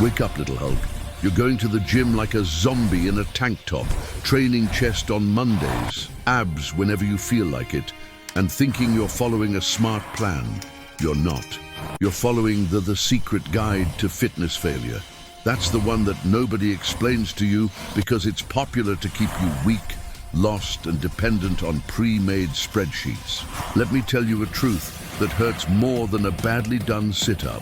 Wake up, little Hulk. You're going to the gym like a zombie in a tank top, training chest on Mondays, abs whenever you feel like it, and thinking you're following a smart plan. You're not. You're following the secret guide to fitness failure. That's the one that nobody explains to you because it's popular to keep you weak, lost, and dependent on pre-made spreadsheets. Let me tell you a truth that hurts more than a badly done sit-up.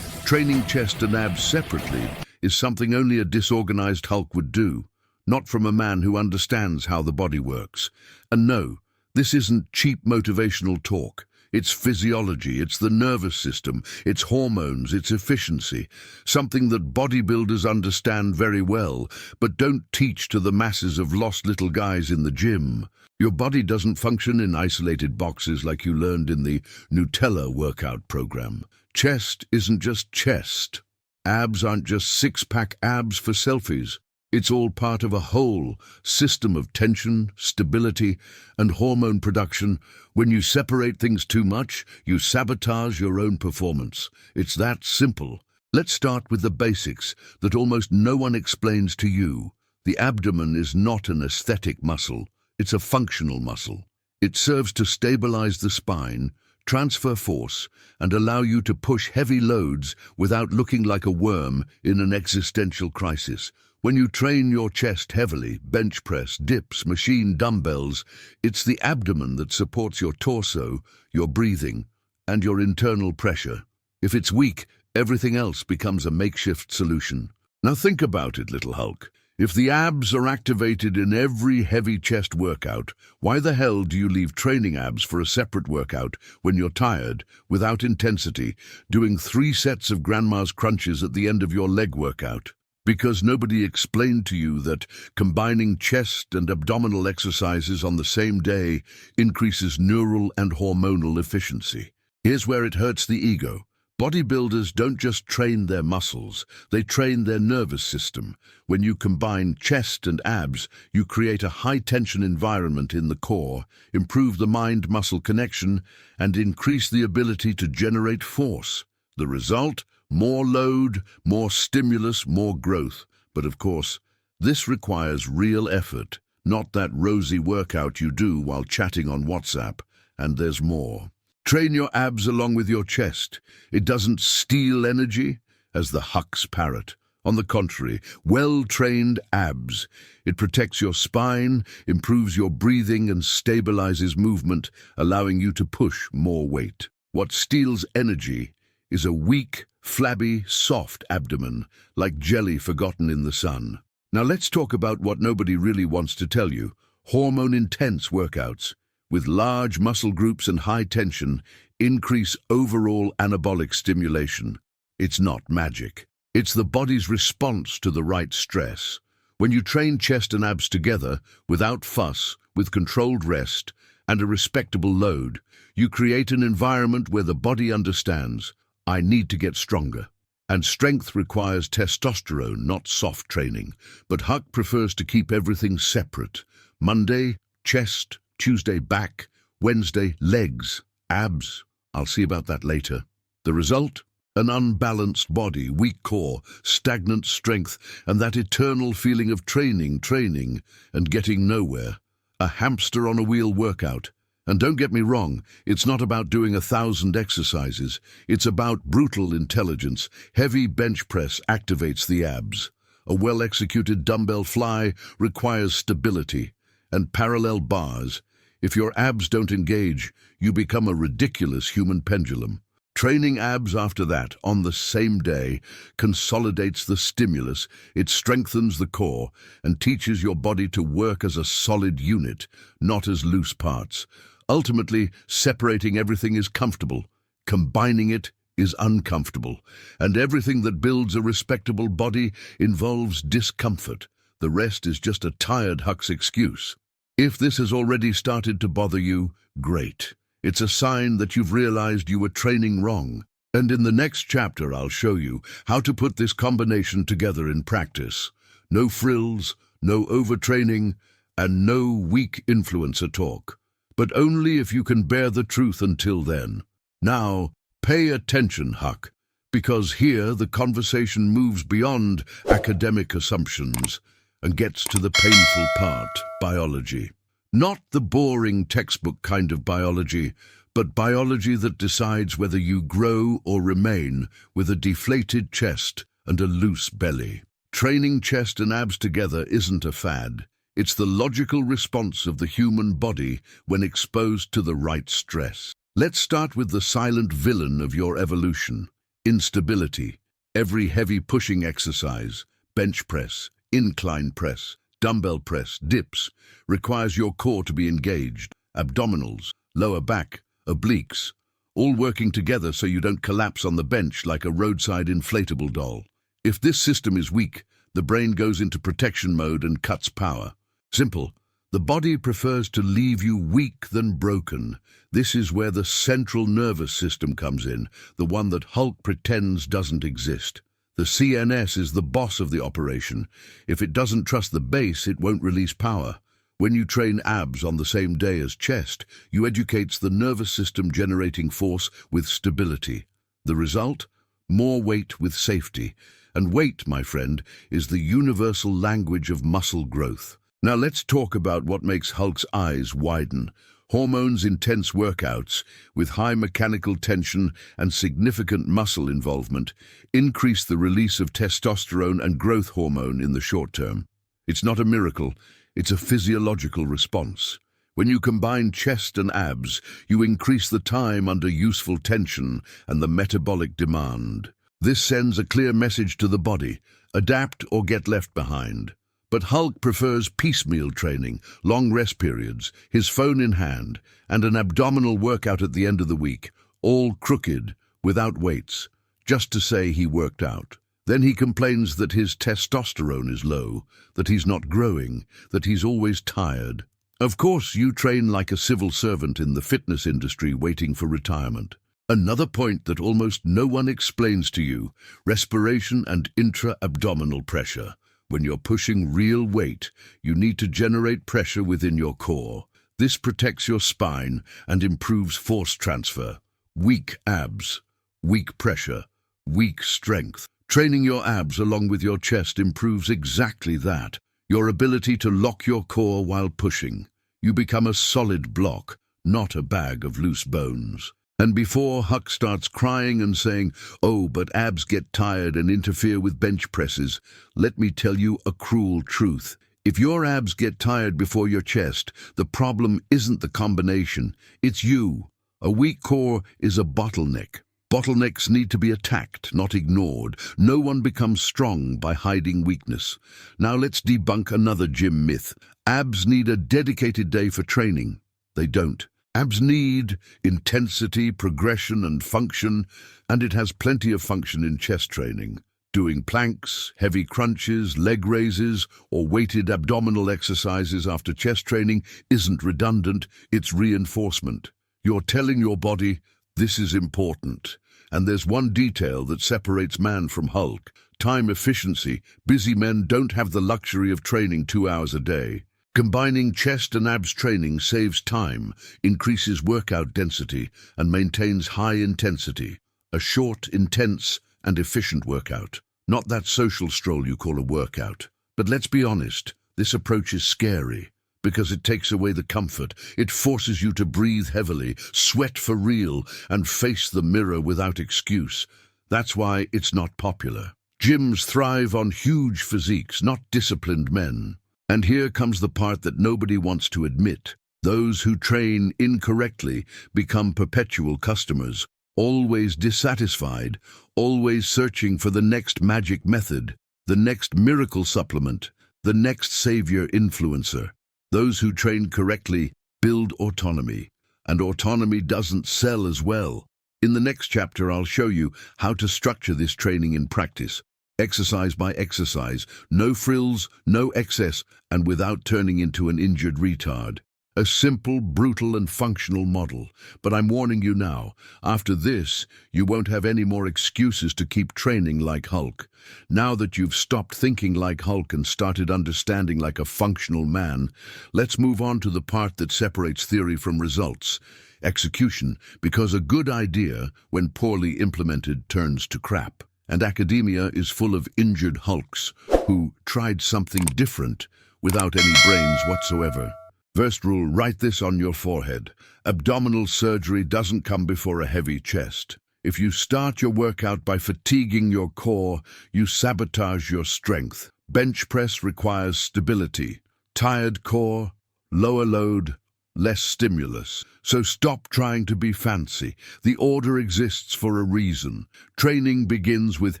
Training chest and abs separately is something only a disorganized Hulk would do, not from a man who understands how the body works. And no, this isn't cheap motivational talk. It's physiology, it's the nervous system, it's hormones, it's efficiency, something that bodybuilders understand very well, but don't teach to the masses of lost little guys in the gym. Your body doesn't function in isolated boxes like you learned in the Nutella workout program. Chest isn't just chest. Abs aren't just six-pack abs for selfies. It's all part of a whole system of tension, stability, and hormone production. When you separate things too much, you sabotage your own performance. It's that simple. Let's start with the basics that almost no one explains to you. The abdomen is not an aesthetic muscle. It's a functional muscle. It serves to stabilize the spine, transfer force, and allow you to push heavy loads without looking like a worm in an existential crisis. When you train your chest heavily, bench press, dips, machine dumbbells, it's the abdomen that supports your torso, your breathing, and your internal pressure. If it's weak, everything else becomes a makeshift solution. Now think about it, little Hulk. If the abs are activated in every heavy chest workout, why the hell do you leave training abs for a separate workout when you're tired, without intensity, doing 3 sets of grandma's crunches at the end of your leg workout? Because nobody explained to you that combining chest and abdominal exercises on the same day increases neural and hormonal efficiency. Here's where it hurts the ego. Bodybuilders don't just train their muscles, they train their nervous system. When you combine chest and abs, you create a high-tension environment in the core, improve the mind-muscle connection, and increase the ability to generate force. The result? More load, more stimulus, more growth. But of course, this requires real effort, not that rosy workout you do while chatting on WhatsApp. And there's more. Train your abs along with your chest. It doesn't steal energy, as the Huk's parrot. On the contrary, well-trained abs. It protects your spine, improves your breathing, and stabilizes movement, allowing you to push more weight. What steals energy is a weak, flabby, soft abdomen, like jelly forgotten in the sun. Now let's talk about what nobody really wants to tell you. Hormone-intense workouts, with large muscle groups and high tension, increase overall anabolic stimulation. It's not magic. It's the body's response to the right stress. When you train chest and abs together, without fuss, with controlled rest, and a respectable load, you create an environment where the body understands, I need to get stronger. And strength requires testosterone, not soft training. But Huk prefers to keep everything separate. Monday, chest, Tuesday, back, Wednesday, legs, abs. I'll see about that later. The result? An unbalanced body, weak core, stagnant strength, and that eternal feeling of training, and getting nowhere. A hamster on a wheel workout. And don't get me wrong, it's not about doing 1,000 exercises. It's about brutal intelligence. Heavy bench press activates the abs. A well-executed dumbbell fly requires stability. And parallel bars. If your abs don't engage, you become a ridiculous human pendulum. Training abs after that, on the same day, consolidates the stimulus, it strengthens the core, and teaches your body to work as a solid unit, not as loose parts. Ultimately, separating everything is comfortable, combining it is uncomfortable, and everything that builds a respectable body involves discomfort. The rest is just a tired Huk's excuse. If this has already started to bother you, great. It's a sign that you've realized you were training wrong. And in the next chapter, I'll show you how to put this combination together in practice. No frills, no overtraining, and no weak influencer talk. But only if you can bear the truth until then. Now, pay attention, Huk, Because here the conversation moves beyond academic assumptions and gets to the painful part, biology. Not the boring textbook kind of biology, but biology that decides whether you grow or remain with a deflated chest and a loose belly. Training chest and abs together isn't a fad. It's the logical response of the human body when exposed to the right stress. Let's start with the silent villain of your evolution: instability. Every heavy pushing exercise, bench press, incline press, dumbbell press, dips, requires your core to be engaged. Abdominals, lower back, obliques, all working together so you don't collapse on the bench like a roadside inflatable doll. If this system is weak, the brain goes into protection mode and cuts power. Simple. The body prefers to leave you weak than broken. This is where the central nervous system comes in, the one that Hulk pretends doesn't exist. The CNS is the boss of the operation. If it doesn't trust the base, it won't release power. When you train abs on the same day as chest, you educate the nervous system generating force with stability. The result? More weight with safety. And weight, my friend, is the universal language of muscle growth. Now let's talk about what makes Hulk's eyes widen. Hormones, intense workouts with high mechanical tension and significant muscle involvement increase the release of testosterone and growth hormone in the short term. It's not a miracle, it's a physiological response. When you combine chest and abs, you increase the time under useful tension and the metabolic demand. This sends a clear message to the body: adapt or get left behind. But Hulk prefers piecemeal training, long rest periods, his phone in hand, and an abdominal workout at the end of the week, all crooked, without weights, just to say he worked out. Then he complains that his testosterone is low, that he's not growing, that he's always tired. Of course, you train like a civil servant in the fitness industry waiting for retirement. Another point that almost no one explains to you: respiration and intra-abdominal pressure. When you're pushing real weight, you need to generate pressure within your core. This protects your spine and improves force transfer. Weak abs, weak pressure, weak strength. Training your abs along with your chest improves exactly that. Your ability to lock your core while pushing. You become a solid block, not a bag of loose bones. And before Huck starts crying and saying, "Oh, but abs get tired and interfere with bench presses," let me tell you a cruel truth. If your abs get tired before your chest, the problem isn't the combination, it's you. A weak core is a bottleneck. Bottlenecks need to be attacked, not ignored. No one becomes strong by hiding weakness. Now let's debunk another gym myth. Abs need a dedicated day for training. They don't. Abs need intensity, progression, and function, and it has plenty of function in chest training. Doing planks, heavy crunches, leg raises, or weighted abdominal exercises after chest training isn't redundant, it's reinforcement. You're telling your body, this is important. And there's one detail that separates man from Hulk: time efficiency. Busy men don't have the luxury of training 2 hours a day. Combining chest and abs training saves time, increases workout density, and maintains high intensity. A short, intense, and efficient workout. Not that social stroll you call a workout. But let's be honest, this approach is scary, because it takes away the comfort. It forces you to breathe heavily, sweat for real, and face the mirror without excuse. That's why it's not popular. Gyms thrive on huge physiques, not disciplined men. And here comes the part that nobody wants to admit. Those who train incorrectly become perpetual customers, always dissatisfied, always searching for the next magic method, the next miracle supplement, the next savior influencer. Those who train correctly build autonomy, and autonomy doesn't sell as well. In the next chapter, I'll show you how to structure this training in practice. Exercise by exercise, no frills, no excess, and without turning into an injured retard. A simple, brutal, and functional model. But I'm warning you now, after this, you won't have any more excuses to keep training like Hulk. Now that you've stopped thinking like Hulk and started understanding like a functional man, let's move on to the part that separates theory from results. Execution, because a good idea, when poorly implemented, turns to crap. And academia is full of injured Hulks who tried something different without any brains whatsoever. First rule, write this on your forehead. Abdominal surgery doesn't come before a heavy chest. If you start your workout by fatiguing your core, you sabotage your strength. Bench press requires stability. Tired core, lower load, less stimulus. So stop trying to be fancy. The order exists for a reason. Training begins with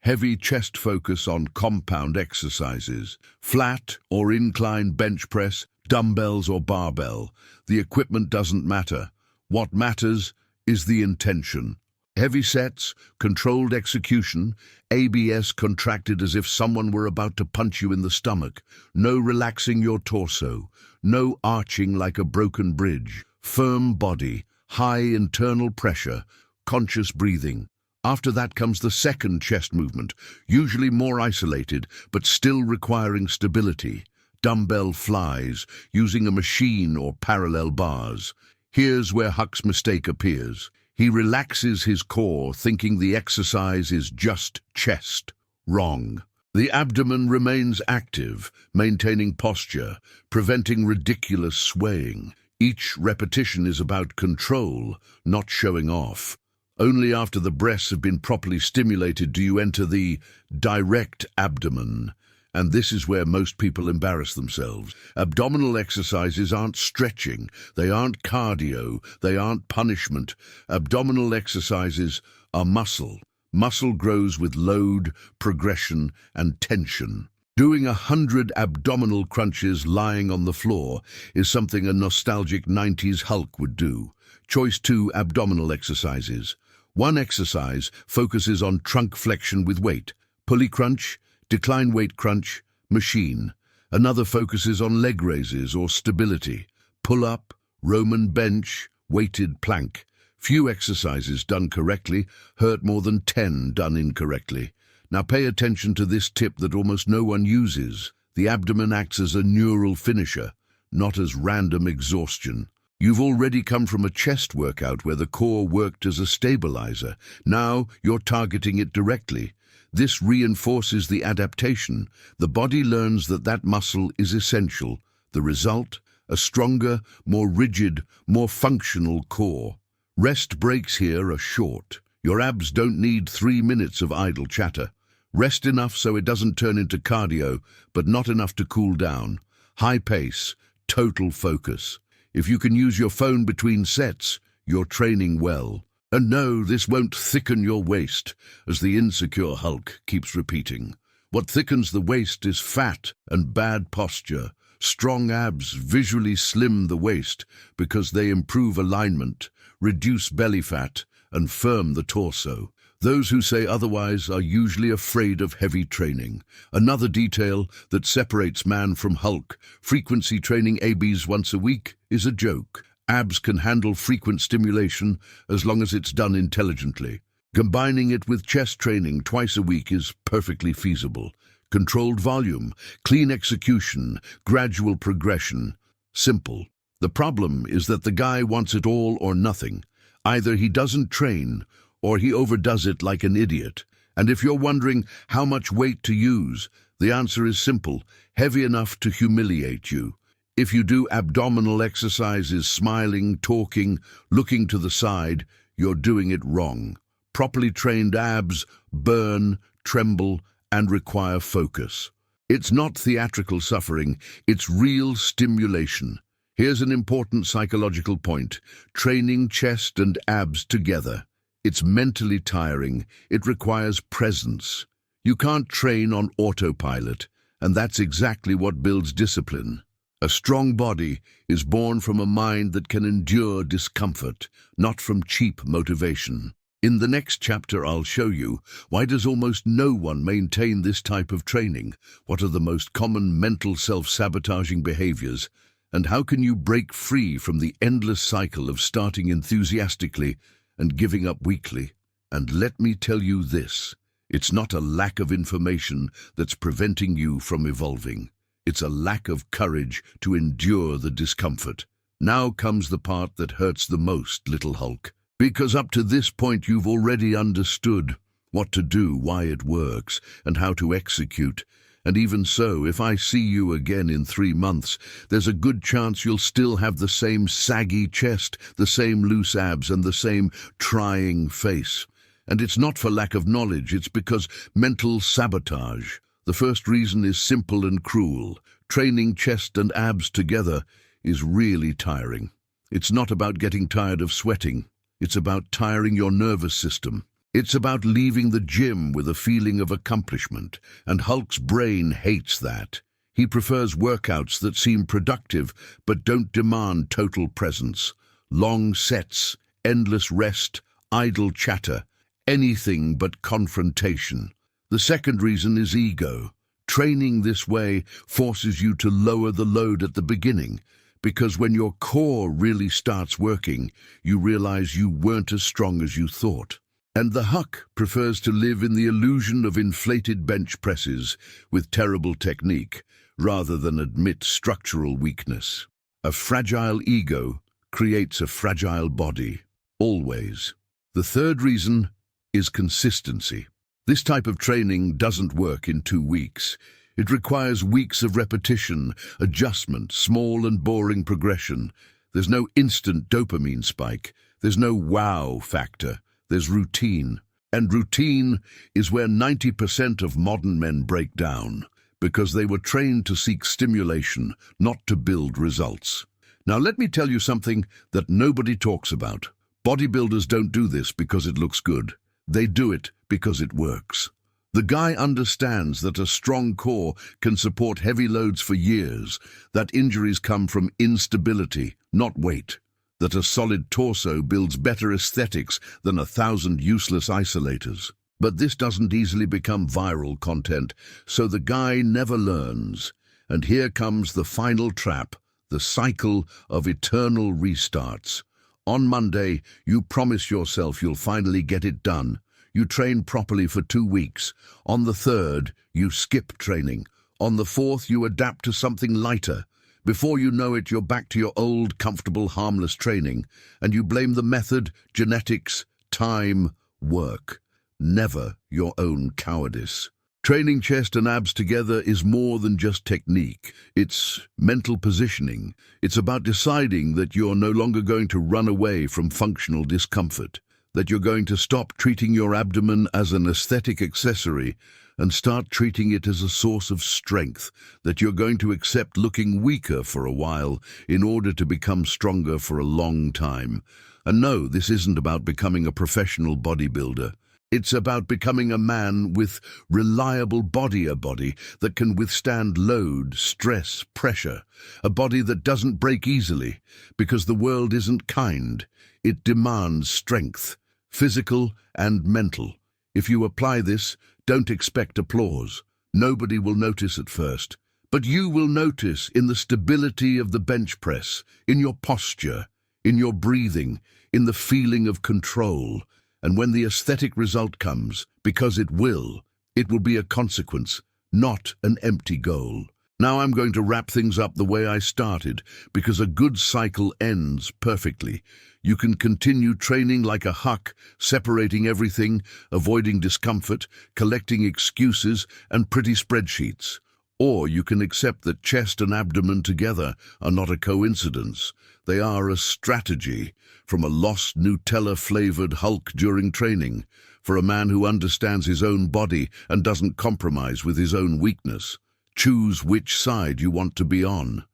heavy chest focus on compound exercises. Flat or incline bench press, dumbbells or barbell. The equipment doesn't matter. What matters is the intention. Heavy sets, controlled execution, ABS contracted as if someone were about to punch you in the stomach. No relaxing your torso. No arching like a broken bridge. Firm body, high internal pressure, conscious breathing. After that comes the second chest movement, usually more isolated, but still requiring stability. Dumbbell flies, using a machine or parallel bars. Here's where Huk's mistake appears. He relaxes his core, thinking the exercise is just chest. Wrong. The abdomen remains active, maintaining posture, preventing ridiculous swaying. Each repetition is about control, not showing off. Only after the breasts have been properly stimulated do you enter the direct abdomen. And this is where most people embarrass themselves. Abdominal exercises aren't stretching, they aren't cardio, they aren't punishment. Abdominal exercises are muscle. Muscle grows with load, progression, and tension. Doing 100 abdominal crunches lying on the floor is something a nostalgic 90s Hulk would do. Choice 2 abdominal exercises. One exercise focuses on trunk flexion with weight. Pulley crunch, decline weight crunch, machine. Another focuses on leg raises or stability. Pull-up, Roman bench, weighted plank. Few exercises done correctly hurt more than 10 done incorrectly. Now pay attention to this tip that almost no one uses. The abdomen acts as a neural finisher, not as random exhaustion. You've already come from a chest workout where the core worked as a stabilizer. Now you're targeting it directly. This reinforces the adaptation. The body learns that that muscle is essential. The result? A stronger, more rigid, more functional core. Rest breaks here are short. Your abs don't need 3 minutes of idle chatter. Rest enough so it doesn't turn into cardio, but not enough to cool down. High pace, total focus. If you can use your phone between sets, you're training well. And no, this won't thicken your waist, as the insecure Hulk keeps repeating. What thickens the waist is fat and bad posture. Strong abs visually slim the waist because they improve alignment, reduce belly fat, and firm the torso. Those who say otherwise are usually afraid of heavy training. Another detail that separates man from Hulk: frequency training ABs once a week is a joke. Abs can handle frequent stimulation as long as it's done intelligently. Combining it with chest training twice a week is perfectly feasible. Controlled volume, clean execution, gradual progression. Simple. The problem is that the guy wants it all or nothing. Either he doesn't train, or he overdoes it like an idiot. And if you're wondering how much weight to use, the answer is simple: heavy enough to humiliate you. If you do abdominal exercises smiling, talking, looking to the side, you're doing it wrong. Properly trained abs burn, tremble, and require focus. It's not theatrical suffering, it's real stimulation. Here's an important psychological point: training chest and abs together. It's mentally tiring. It requires presence. You can't train on autopilot, and that's exactly what builds discipline. A strong body is born from a mind that can endure discomfort, not from cheap motivation. In the next chapter, I'll show you why does almost no one maintain this type of training, what are the most common mental self-sabotaging behaviors, And how can you break free from the endless cycle of starting enthusiastically and giving up weakly? And let me tell you this, it's not a lack of information that's preventing you from evolving. It's a lack of courage to endure the discomfort. Now comes the part that hurts the most, little Hulk. Because up to this point you've already understood what to do, why it works, and how to execute. And even so, if I see you again in 3 months, there's a good chance you'll still have the same saggy chest, the same loose abs, and the same trying face. And it's not for lack of knowledge, it's because mental sabotage. The first reason is simple and cruel. Training chest and abs together is really tiring. It's not about getting tired of sweating. It's about tiring your nervous system. It's about leaving the gym with a feeling of accomplishment, and Hulk's brain hates that. He prefers workouts that seem productive but don't demand total presence. Long sets, endless rest, idle chatter, anything but confrontation. The second reason is ego. Training this way forces you to lower the load at the beginning, because when your core really starts working, you realize you weren't as strong as you thought. And the Huk prefers to live in the illusion of inflated bench presses with terrible technique, rather than admit structural weakness. A fragile ego creates a fragile body, always. The third reason is consistency. This type of training doesn't work in 2 weeks. It requires weeks of repetition, adjustment, small and boring progression. There's no instant dopamine spike. There's no wow factor. There's routine. And routine is where 90% of modern men break down, because they were trained to seek stimulation, not to build results. Now let me tell you something that nobody talks about. Bodybuilders don't do this because it looks good. They do it because it works. The guy understands that a strong core can support heavy loads for years, that injuries come from instability, not weight, that a solid torso builds better aesthetics than 1,000 useless isolators. But this doesn't easily become viral content, so the guy never learns. And here comes the final trap, the cycle of eternal restarts. On Monday, you promise yourself you'll finally get it done. You train properly for 2 weeks. On the 3rd, you skip training. On the 4th, you adapt to something lighter. Before you know it, you're back to your old, comfortable, harmless training, and you blame the method, genetics, time, work. Never your own cowardice. Training chest and abs together is more than just technique. It's mental positioning. It's about deciding that you're no longer going to run away from functional discomfort, that you're going to stop treating your abdomen as an aesthetic accessory and start treating it as a source of strength, that you're going to accept looking weaker for a while in order to become stronger for a long time. And no, this isn't about becoming a professional bodybuilder. It's about becoming a man with reliable body, a body that can withstand load, stress, pressure, a body that doesn't break easily, because the world isn't kind. It demands strength, physical and mental. If you apply this, don't expect applause. Nobody will notice at first, but you will notice in the stability of the bench press, in your posture, in your breathing, in the feeling of control. And when the aesthetic result comes, because it will be a consequence, not an empty goal. Now I'm going to wrap things up the way I started, because a good cycle ends perfectly. You can continue training like a Huk, separating everything, avoiding discomfort, collecting excuses and pretty spreadsheets. Or you can accept that chest and abdomen together are not a coincidence. They are a strategy, from a lost Nutella-flavored Hulk during training, for a man who understands his own body and doesn't compromise with his own weakness. Choose which side you want to be on.